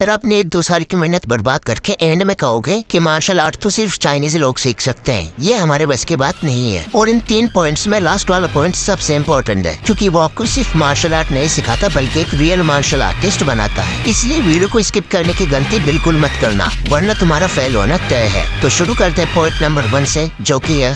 फिर अपने 2 साल की मेहनत बर्बाद करके एंड में कहोगे कि मार्शल आर्ट तो सिर्फ चाइनीज लोग सीख सकते हैं। ये हमारे बस की बात नहीं है। और इन 3 पॉइंट्स में लास्ट वाला पॉइंट सबसे इम्पोर्टेंट है, क्योंकि वो आपको सिर्फ मार्शल आर्ट नहीं सिखाता बल्कि एक रियल मार्शल आर्टिस्ट बनाता है। इसलिए वीडियो को स्किप करने की गलती बिल्कुल मत करना, वरना तुम्हारा फेल होना तय है। तो शुरू करते हैं पॉइंट नंबर 1 से, जो कि है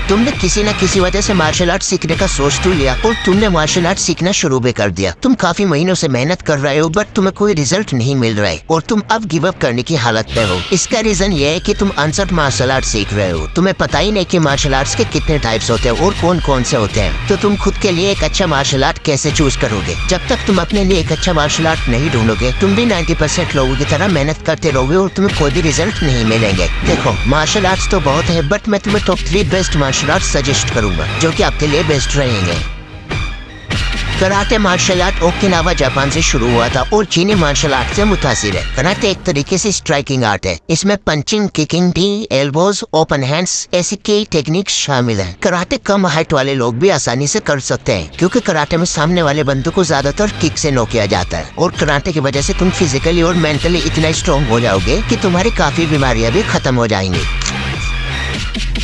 तुमने किसी न किसी वजह से मार्शल आर्ट सीखने का सोच तो लिया और तुमने मार्शल आर्ट सीखना शुरू भी कर दिया। तुम काफी महीनों से मेहनत कर रहे हो बट तुम्हें कोई रिजल्ट नहीं मिल रहा है और तुम अब गिव अप करने की हालत में हो। इसका रीजन ये है कि तुम अनसर्ट मार्शल आर्ट सीख रहे हो। तुम्हें पता ही नहीं कि मार्शल आर्ट्स के कितने टाइप्स होते हैं और कौन कौन से होते हैं। तो तुम खुद के लिए एक अच्छा मार्शल आर्ट कैसे चूज करोगे? जब तक तुम अपने लिए एक अच्छा मार्शल आर्ट नहीं ढूंढोगे, तुम भी 90% लोगों की तरह मेहनत करते रहोगे और तुम्हें कोई भी रिजल्ट नहीं मिलेंगे। देखो, मार्शल आर्ट्स तो बहुत है बट मैं तुम्हें top 3 best martial art suggest करूंगा जो कि आपके लिए बेस्ट रहेंगे। Karate martial art Okinawa Japan से शुरू हुआ था और चीनी मार्शल आर्ट से मुतासिर है। कराटे एक तरीके से स्ट्राइकिंग आर्ट है। इसमें punching, kicking, T, elbows, open hands ऐसी कई टेक्निक्स शामिल हैं। कराटे कम हाइट वाले लोग भी आसानी से कर सकते हैं, क्योंकि कराटे में सामने वाले बंदे को ज्यादातर किक से नॉक किया जाता है। और कराटे की वजह से तुम फिजिकली और मेंटली इतना स्ट्रॉन्ग हो जाओगे कि तुम्हारी काफी बीमारियां भी खत्म हो जाएंगी।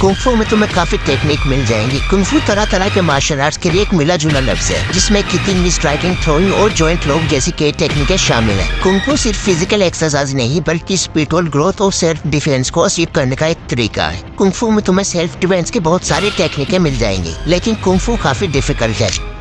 कुंफू में तुम्हें काफी टेक्निक मिल जाएंगी। कुंफू तरह तरह के मार्शल आर्ट्स के लिए एक मिला जुला लफ्ज है, जिसमें किकिंग, स्ट्राइकिंग, थ्रोइंग और जॉइंट लॉक जैसी कई टेक्निकें शामिल हैं। कुंफू सिर्फ फिजिकल एक्सरसाइज नहीं बल्कि स्पिरिचुअल ग्रोथ और सेल्फ डिफेंस को अचीव करने का एक तरीका है। कुंफू में तुम्हें सेल्फ डिफेंस की बहुत सारी टेक्निकें मिल जाएंगी, लेकिन कुंफू काफी डिफिकल्ट है।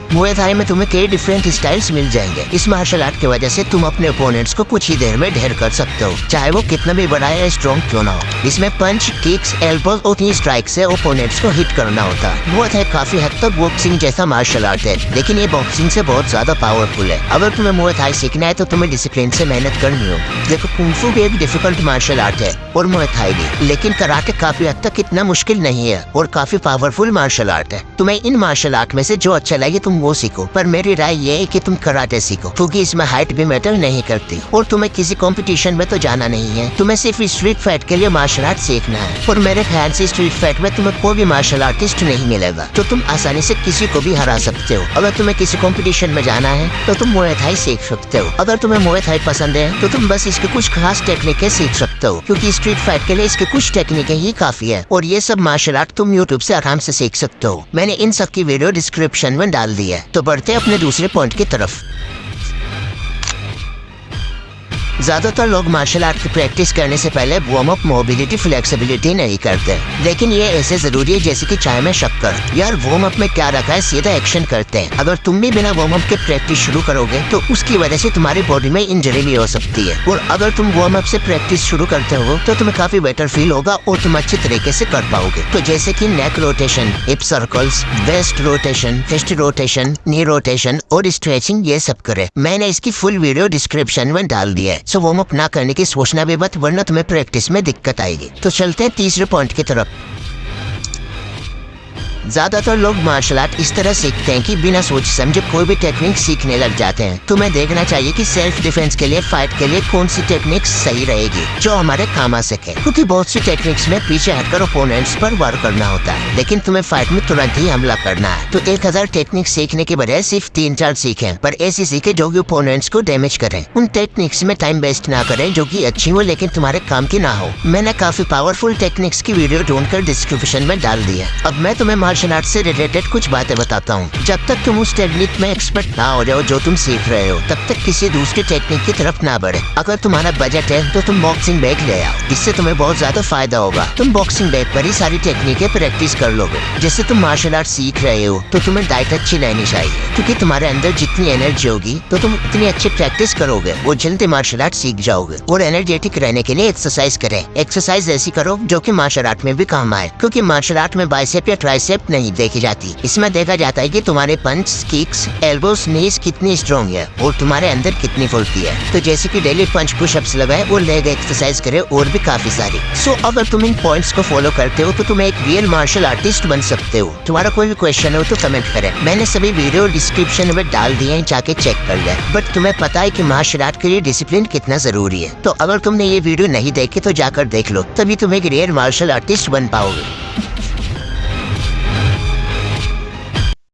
मुए थाई में तुम्हें कई डिफरेंट स्टाइल्स मिल जाएंगे। इस मार्शल आर्ट की वजह से तुम अपने ओपोनेंट्स को कुछ ही देर में ढेर कर सकते हो, चाहे वो कितना भी बड़ा या स्ट्रॉन्ग क्यों ना हो। इसमें पंच, किक्स, एल्बोज और नी स्ट्राइक से ओपोनेंट्स को हिट करना होता है। मुए थाई काफी हद तक बॉक्सिंग जैसा मार्शल आर्ट है, लेकिन ये बॉक्सिंग से बहुत ज्यादा पावरफुल है। अगर तुम्हें मुए थाई सीखना है तो तुम्हें डिसिप्लिन से मेहनत करनी हो। देखो, कुंफू भी एक डिफिकल्ट मार्शल आर्ट है और मुए थाई भी, लेकिन कराटे काफी हद तक इतना मुश्किल नहीं है और काफी पावरफुल मार्शल आर्ट है। तुम्हें इन मार्शल आर्ट में से जो अच्छा लगे तुम वो सीखो, पर मेरी राय ये है कि तुम कराटे सीखो, क्योंकि इसमें हाइट भी मैटर नहीं करती और तुम्हें किसी कंपटीशन में तो जाना नहीं है। तुम्हें सिर्फ स्ट्रीट फाइट के लिए मार्शल आर्ट सीखना है और मेरे ख्याल से स्ट्रीट फाइट में तुम्हें कोई भी मार्शल आर्टिस्ट नहीं मिलेगा, तो तुम आसानी से किसी को भी हरा सकते हो। अगर तुम्हें किसी कंपटीशन में जाना है तो तुम मुए थाई सीख सकते हो। अगर तुम्हें मुए थाई पसंद है तो तुम बस इसके कुछ खास टेक्निकें सीख सकते हो, क्योंकि स्ट्रीट फाइट के लिए इसके कुछ टेक्निकें ही काफी है और ये सब मार्शल आर्ट तुम यूट्यूब से आराम से सीख सकते हो। मैंने इन सब की वीडियो डिस्क्रिप्शन में डाल दी है। तो बढ़ते अपने दूसरे पॉइंट की तरफ। ज्यादातर लोग मार्शल आर्ट की प्रैक्टिस करने से पहले वार्म अप, मोबिलिटी, फ्लेक्सिबिलिटी नहीं करते, लेकिन ये ऐसे जरूरी है जैसे कि चाय में शक्कर। यार, वार्म अप में क्या रखा है, सीधा एक्शन करते हैं। अगर तुम भी बिना वार्म अप के प्रैक्टिस शुरू करोगे तो उसकी वजह से तुम्हारी बॉडी में इंजरी भी हो सकती है, और अगर तुम वार्म अप से प्रैक्टिस शुरू करते हो तो तुम्हें काफी बेटर फील होगा और तुम अच्छे तरीके से कर पाओगे। तो जैसे कि neck rotation, hip circles, waist rotation, chest rotation, knee rotation और स्ट्रेचिंग, ये सब करे। मैंने इसकी फुल वीडियो डिस्क्रिप्शन में डाल दी है, सो वार्म अप ना करने की सोचना भी मत, वरना तुम्हें प्रैक्टिस में दिक्कत आएगी। तो चलते हैं तीसरे पॉइंट की तरफ। ज्यादातर लोग मार्शल आर्ट इस तरह सीखते हैं कि बिना सोच समझे कोई भी टेक्निक सीखने लग जाते हैं। तुम्हें देखना चाहिए कि सेल्फ डिफेंस के लिए, फाइट के लिए कौन सी टेक्निक सही रहेगी जो हमारे काम आ सके, क्योंकि बहुत सी टेक्निक्स में पीछे हटकर ओपोनेंट्स पर वार करना होता है, लेकिन तुम्हें फाइट में तुरंत ही हमला करना है। तो 1000 टेक्निक सीखने के बजाय सिर्फ 3-4 सीखें, पर ऐसी सीखे जो कि ओपोनेंट्स को डैमेज करें। उन टेक्निक्स में टाइम वेस्ट ना करें जो कि अच्छी हो लेकिन तुम्हारे काम की ना हो। मैंने काफी पावरफुल टेक्निक्स की वीडियो ढूंढकर डिस्क्रिप्शन में डाल दी है। अब मैं तुम्हें मार्शल आर्ट से रिलेटेड कुछ बातें बताता हूँ। जब तक तुम उस टेक्निक में एक्सपर्ट ना हो जाओ जो तुम सीख रहे हो, तब तक किसी दूसरी टेक्निक की तरफ ना बढ़े। अगर तुम्हारा बजट है तो तुम बॉक्सिंग बैग ले आओ, इससे तुम्हें बहुत ज्यादा फायदा होगा। तुम बॉक्सिंग बैग पर ही सारी टेक्निकें प्रैक्टिस कर लोगे। जैसे तुम मार्शल आर्ट सीख रहे हो तो तुम्हें डाइट अच्छी लेनी चाहिए, क्योंकि तुम्हारे अंदर जितनी एनर्जी होगी तो तुम उतनी अच्छी प्रैक्टिस करोगे, वो जल्दी मार्शल आर्ट सीख जाओगे। और एनर्जेटिक रहने के लिए एक्सरसाइज करें। एक्सरसाइज ऐसी करो जो कि मार्शल आर्ट में भी काम आए, क्योंकि मार्शल आर्ट में बाइसेप या ट्राइसेप नहीं देखी जाती। इसमें देखा जाता है कि तुम्हारे पंच, किक्स, एल्बोज, नीज कितनी स्ट्रॉन्ग है और तुम्हारे अंदर कितनी फुर्ती है। तो जैसे कि डेली पंच पुशअप्स लगाए और लेग एक्सरसाइज करे और भी काफी सारी। सो अगर तुम इन पॉइंट्स को फॉलो करते हो तो तुम एक रियल मार्शल आर्टिस्ट बन सकते हो। तुम्हारा कोई भी क्वेश्चन हो तो कमेंट करें। मैंने सभी वीडियो डिस्क्रिप्शन में डाल दिए हैं, जाके चेक कर ले। बट तुम्हें पता है कि मार्शल आर्ट के लिए डिसिप्लिन कितना जरूरी है। तो अगर तुमने ये वीडियो नहीं देखी तो जाकर देख लो, तभी तुम एक रियल मार्शल आर्टिस्ट बन पाओगे।